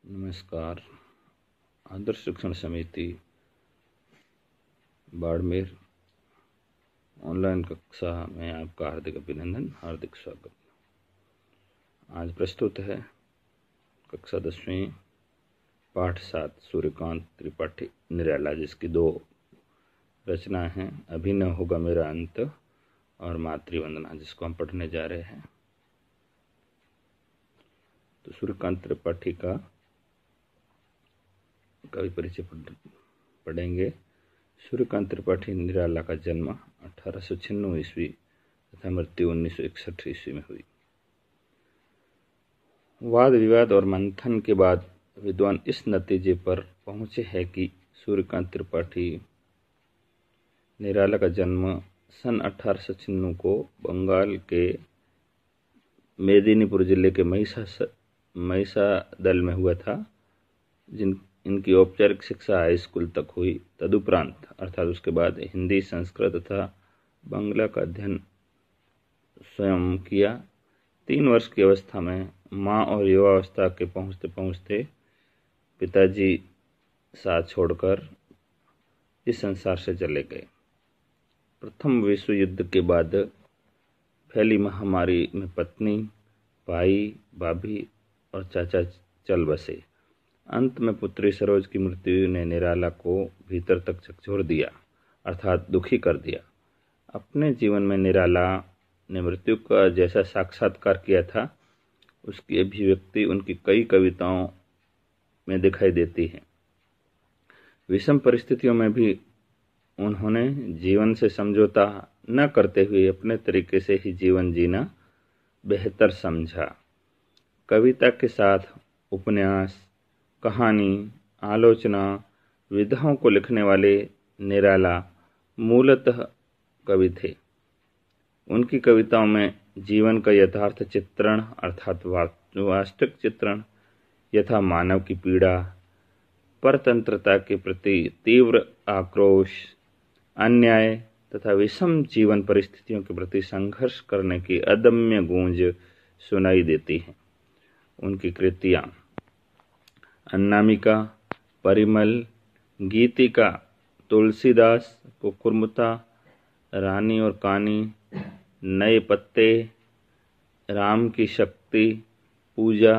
नमस्कार। आदर्श शिक्षण समिति बाड़मेर ऑनलाइन कक्षा में आपका हार्दिक अभिनंदन, हार्दिक स्वागत। आज प्रस्तुत है कक्षा 10वीं पाठ 7 सूर्यकांत त्रिपाठी निराला, जिसकी 2 रचनाएं हैं, अभी न होगा मेरा अंत और मातृवंदना, जिसको हम पढ़ने जा रहे हैं। तो सूर्यकांत त्रिपाठी का कवि परिचय पढ़ेंगे। सूर्यकांत त्रिपाठी निराला का जन्म 1896 ईस्वी तथा मृत्यु 1961 ईस्वी में हुई। वाद विवाद और मंथन के बाद विद्वान इस नतीजे पर पहुंचे हैं कि सूर्यकांत त्रिपाठी निराला का जन्म सन 1896 को बंगाल के मेदिनीपुर जिले के महिषादल में हुआ था। इनकी औपचारिक शिक्षा हाई स्कूल तक हुई। तदुपरांत अर्थात उसके बाद हिंदी, संस्कृत तथा बांग्ला का अध्ययन स्वयं किया। 3 वर्ष की अवस्था में माँ और युवावस्था के पहुँचते पहुँचते पिताजी साथ छोड़कर इस संसार से चले गए। प्रथम विश्व युद्ध के बाद फैली महामारी में पत्नी, भाई, भाभी और चाचा चल बसे। अंत में पुत्री सरोज की मृत्यु ने निराला को भीतर तक झकझोर दिया, अर्थात दुखी कर दिया। अपने जीवन में निराला ने मृत्यु का जैसा साक्षात्कार किया था, उसकी अभिव्यक्ति उनकी कई कविताओं में दिखाई देती है। विषम परिस्थितियों में भी उन्होंने जीवन से समझौता न करते हुए अपने तरीके से ही जीवन जीना बेहतर समझा। कविता के साथ उपन्यास, कहानी, आलोचना, विधाओं को लिखने वाले निराला मूलतः कवि थे। उनकी कविताओं में जीवन का यथार्थ चित्रण अर्थात वास्तविक चित्रण, यथा मानव की पीड़ा, परतंत्रता के प्रति तीव्र आक्रोश, अन्याय तथा विषम जीवन परिस्थितियों के प्रति संघर्ष करने की अदम्य गूंज सुनाई देती है। उनकी कृतियां अन्नामिका, परिमल, गीतिका, तुलसीदास, कुकुरमुता, रानी और कानी, नए पत्ते, राम की शक्ति, पूजा,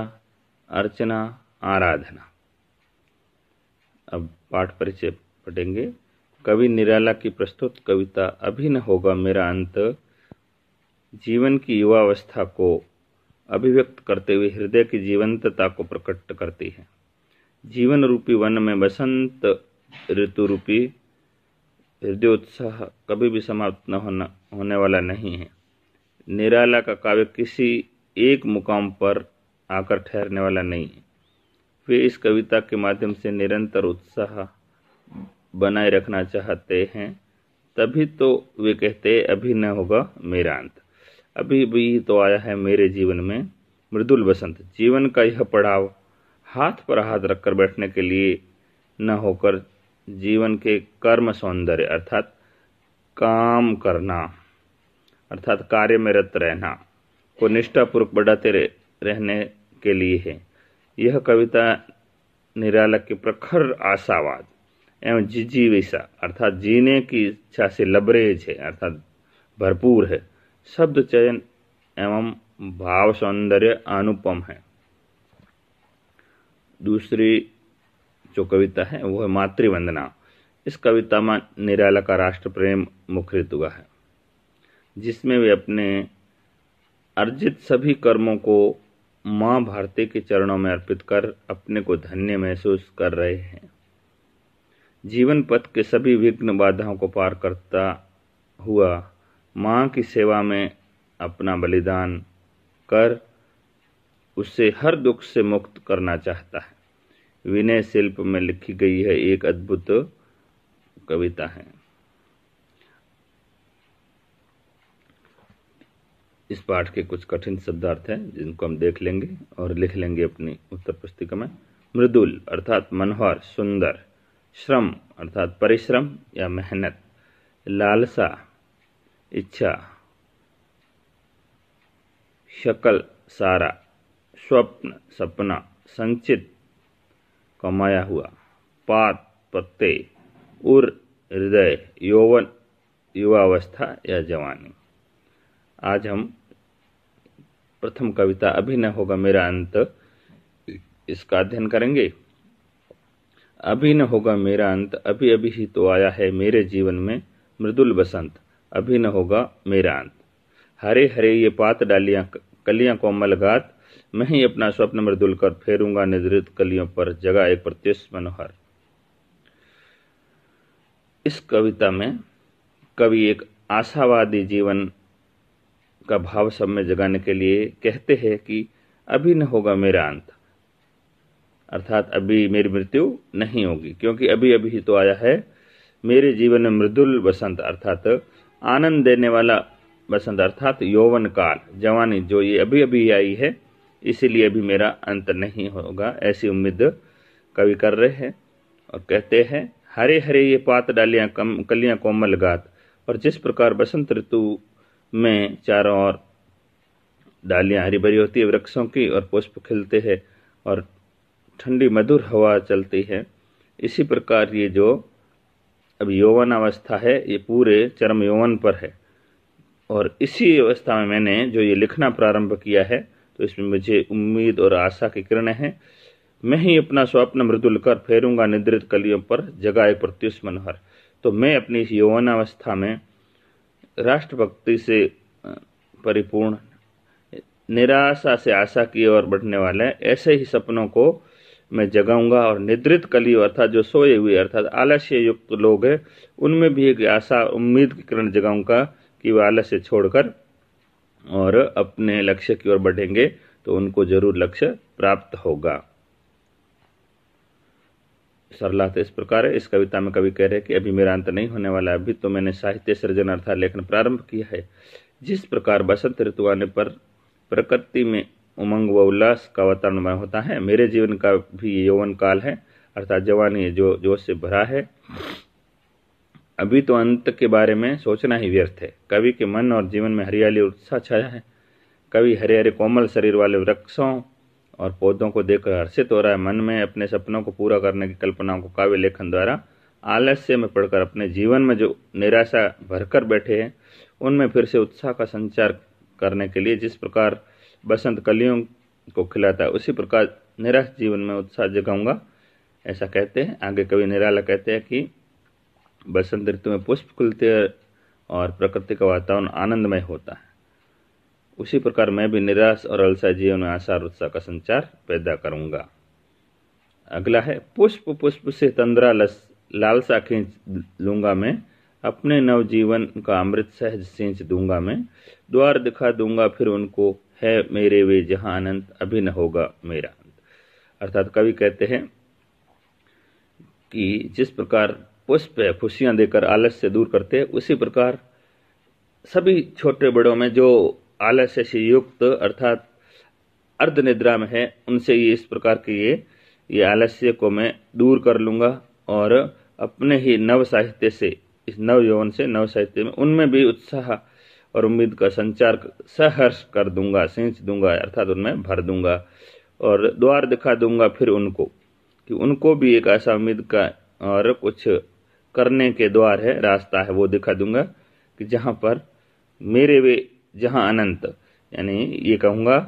अर्चना, आराधना। अब पाठ परिचय पढ़ेंगे। कवि निराला की प्रस्तुत कविता अभी न होगा मेरा अंत जीवन की युवावस्था को अभिव्यक्त करते हुए हृदय की जीवंतता को प्रकट करती है। जीवन रूपी वन में बसंत ऋतु रूपी हृदयोत्साह कभी भी समाप्त न होने वाला नहीं है। निराला का काव्य किसी एक मुकाम पर आकर ठहरने वाला नहीं है। वे इस कविता के माध्यम से निरंतर उत्साह बनाए रखना चाहते हैं, तभी तो वे कहते अभी न होगा मेरा अंत। अभी भी तो आया है मेरे जीवन में मृदुल बसंत। जीवन का यह पड़ाव हाथ पर हाथ रखकर बैठने के लिए न होकर जीवन के कर्म सौंदर्य अर्थात काम करना अर्थात कार्य में रत रहना को निष्ठापूर्वक बढ़ाते रहने के लिए है। यह कविता निराला के प्रखर आशावाद एवं जिजीविषा अर्थात जीने की इच्छा से लबरेज है, अर्थात भरपूर है। शब्द चयन एवं भाव सौंदर्य अनुपम है। दूसरी जो कविता है वो है मातृवंदना। इस कविता में निराला का राष्ट्र प्रेम मुखरित हुआ है, जिसमें वे अपने अर्जित सभी कर्मों को माँ भारती के चरणों में अर्पित कर अपने को धन्य महसूस कर रहे हैं। जीवन पथ के सभी विघ्न बाधाओं को पार करता हुआ माँ की सेवा में अपना बलिदान कर उसे हर दुख से मुक्त करना चाहता है। विनय शिल्प में लिखी गई है एक अद्भुत कविता है। इस पाठ के कुछ कठिन शब्दार्थ हैं, जिनको हम देख लेंगे और लिख लेंगे अपनी उत्तर पुस्तिका में। मृदुल अर्थात मनोहर, सुंदर। श्रम अर्थात परिश्रम या मेहनत। लालसा, इच्छा। शकल, सारा। स्वप्न, सपना। संचित, कमाया हुआ, पात पत्ते, उर हृदय, यौवन युवावस्था या जवानी। आज हम प्रथम कविता अभी न होगा मेरा अंत, इसका अध्ययन करेंगे। अभी न होगा मेरा अंत, अभी अभी ही तो आया है मेरे जीवन में मृदुल बसंत, अभी न होगा मेरा अंत। हरे हरे ये पात डालियां, कलियां कोमल गात, मैं ही अपना स्वप्न मृदुल कर फेरूंगा निद्रित कलियों पर जगा एक प्रत्युष मनोहर। इस कविता में कवि एक आशावादी जीवन का भाव सब में जगाने के लिए कहते हैं कि अभी न होगा मेरा अंत, अर्थात अभी मेरी मृत्यु नहीं होगी, क्योंकि अभी अभी ही तो आया है मेरे जीवन में मृदुल बसंत, अर्थात आनंद देने वाला बसंत, अर्थात यौवन काल, जवानी जो ये अभी अभी आई है, इसीलिए अभी मेरा अंत नहीं होगा, ऐसी उम्मीद कवि कर रहे हैं। और कहते हैं हरे हरे ये पात डालियां कलियां कोमल गात, और जिस प्रकार बसंत ऋतु में चारों ओर डालियां हरी भरी होती है वृक्षों की, और पुष्प खिलते हैं और ठंडी मधुर हवा चलती है, इसी प्रकार ये जो अब यौवन अवस्था है ये पूरे चरम यौवन पर है। और इसी अवस्था में मैंने जो ये लिखना प्रारंभ किया है, तो इसमें मुझे उम्मीद और आशा की किरणें हैं। मैं ही अपना स्वप्न मृदुल कर फेरूंगा निद्रित कलियों पर जगाए प्रत्युष मनोहर। तो मैं अपनी इस यौवन अवस्था में राष्ट्रभक्ति से परिपूर्ण, निराशा से आशा की ओर बढ़ने वाले ऐसे ही सपनों को मैं जगाऊंगा, और निद्रित कलियों अर्थात जो सोए हुए अर्थात आलस्य युक्त लोग हैं, उनमें भी एक आशा उम्मीद की किरण जगाऊंगा कि वह आलस्य छोड़कर और अपने लक्ष्य की ओर बढ़ेंगे, तो उनको जरूर लक्ष्य प्राप्त होगा। सरलता इस प्रकार है। इस कविता में कवि कह रहे हैं कि अभी मेरा अंत नहीं होने वाला, अभी तो मैंने साहित्य सृजन अर्थात लेखन प्रारंभ किया है। जिस प्रकार बसंत ऋतु आने पर प्रकृति में उमंग व उल्लास का वातावरण होता है, मेरे जीवन का भी यौवन काल है, अर्थात जवानी जो जोश से भरा है। अभी तो अंत के बारे में सोचना ही व्यर्थ है। कवि के मन और जीवन में हरियाली और उत्साह छाया है। कवि हरे हरे कोमल शरीर वाले वृक्षों और पौधों को देखकर हर्षित हो रहा है। मन में अपने सपनों को पूरा करने की कल्पनाओं को काव्य लेखन द्वारा आलस्य में पढ़कर अपने जीवन में जो निराशा भरकर बैठे हैं, उनमें फिर से उत्साह का संचार करने के लिए जिस प्रकार बसंत कलियों को खिलाता है, उसी प्रकार निराश जीवन में उत्साह जगाऊंगा, ऐसा कहते हैं। आगे कवि निराला कहते हैं कि बसंत ऋतु में पुष्प खुलते हैं और प्रकृति का वातावरण आनंदमय होता है। उसी प्रकार मैं भी निराश और अलसा जीवन में आशा और उत्साह का संचार पैदा करूंगा। अगला है पुष्प पुष्प से तंद्रा लालसा खींच लूंगा मैं, अपने नव जीवन का अमृत सहज सींच दूंगा मैं, द्वार दिखा दूंगा फिर उनको, है मेरे वे जहां अनंत, अभी न होगा मेरा अंत। अर्थात कवि कहते हैं कि जिस प्रकार पुष्प खुशियां देकर आलस्य से दूर करते हैं, उसी प्रकार सभी छोटे बड़ों में जो आलस्य से युक्त अर्थात अर्ध निद्रा में है, उनसे ये इस प्रकार के ये आलस्य को मैं दूर कर लूंगा, और अपने ही नव साहित्य से, इस नव यौवन से नव साहित्य में उनमें भी उत्साह और उम्मीद का संचार सहर्ष कर दूंगा, सींच दूंगा, अर्थात उनमें भर दूंगा, और द्वार दिखा दूंगा फिर उनको, कि उनको भी एक ऐसा उम्मीद का और कुछ करने के द्वार है, रास्ता है, वो दिखा दूंगा कि जहां पर मेरे वे जहां अनंत, यानी ये कहूंगा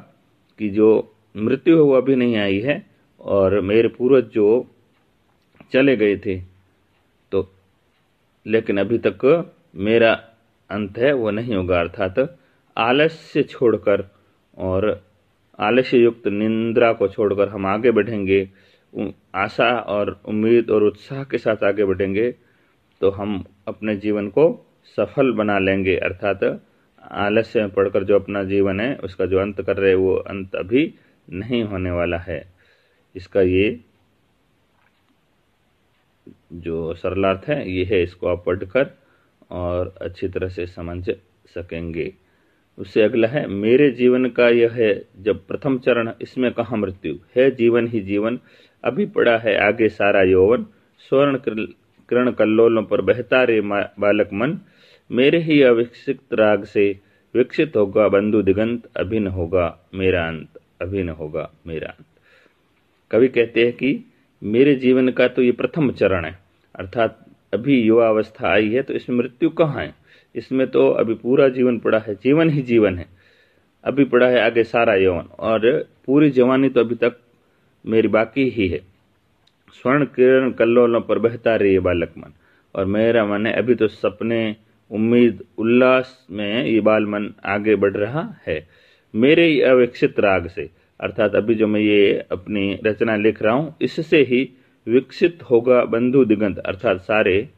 कि जो मृत्यु है वो अभी नहीं आई है, और मेरे पूर्वज जो चले गए थे, तो लेकिन अभी तक मेरा अंत है वो नहीं होगा, अर्थात आलस्य छोड़कर और आलस्य युक्त निंद्रा को छोड़कर हम आगे बढ़ेंगे, आशा और उम्मीद और उत्साह के साथ आगे बढ़ेंगे, तो हम अपने जीवन को सफल बना लेंगे। अर्थात आलस्य में पढ़कर जो अपना जीवन है उसका जो अंत कर रहे, वो अंत अभी नहीं होने वाला है। इसका ये जो सरलार्थ है ये है, इसको आप पढ़कर और अच्छी तरह से समझ सकेंगे। उससे अगला है मेरे जीवन का यह है जब प्रथम चरण, इसमें कहाँ मृत्यु है, जीवन ही जीवन, अभी पड़ा है आगे सारा यौवन, स्वर्ण किरण कल्लोलों पर बहता रे बालक मन, मेरे ही अविकसित राग से विकसित होगा बंधु दिगंत, अभी न होगा मेरा अंत, अभी न होगा मेरा अंत। कवि कहते हैं कि मेरे जीवन का तो ये प्रथम चरण है, अर्थात अभी युवा अवस्था आई है तो इसमें मृत्यु कहाँ है, इसमें तो अभी पूरा जीवन पड़ा है, जीवन ही जीवन है, अभी पड़ा है आगे सारा यौवन, और पूरी जवानी तो अभी तक मेरी बाकी ही है। स्वर्ण किरण कल्लोलों पर बहता रहे ये बालक मन, और मेरा मन है अभी तो सपने, उम्मीद, उल्लास में ये बाल मन आगे बढ़ रहा है। मेरे ही अविकसित राग से, अर्थात अभी जो मैं ये अपनी रचना लिख रहा हूं, इससे ही विकसित होगा बंधु दिगंत, अर्थात सारे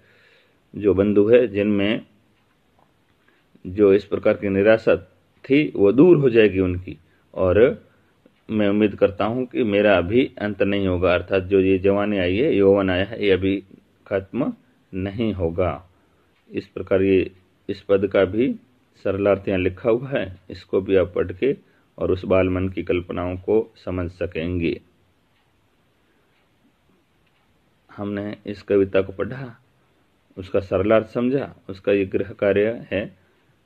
जो बंधु है जिनमें जो इस प्रकार की निराशा थी वो दूर हो जाएगी उनकी, और मैं उम्मीद करता हूं कि मेरा अभी अंत नहीं होगा, अर्थात जो ये जवानी आई है, यौवन आया है, ये अभी खत्म नहीं होगा। इस प्रकार ये इस पद का भी सरलार्थ यहाँ लिखा हुआ है, इसको भी आप पढ़ के और उस बाल मन की कल्पनाओं को समझ सकेंगे। हमने इस कविता को पढ़ा, उसका सरलार्थ समझा, उसका ये गृह कार्य है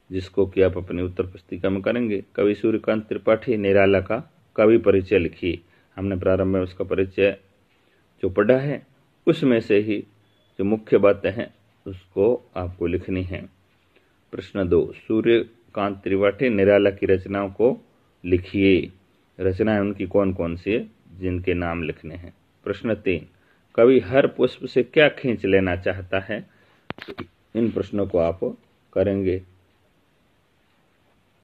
जिसको कि आप अपनी उत्तर पुस्तिका में करेंगे। कवि सूर्यकांत त्रिपाठी निराला का कवि परिचय लिखिए। हमने प्रारंभ में उसका परिचय जो पढ़ा है उसमें से ही जो मुख्य बातें हैं उसको आपको लिखनी है। प्रश्न 2, सूर्यकांत त्रिपाठी निराला की रचनाओं को लिखिए। रचनाएं उनकी कौन कौन सी है जिनके नाम लिखने हैं। प्रश्न 3, कवि हर पुष्प से क्या खींच लेना चाहता है। इन प्रश्नों को आप करेंगे।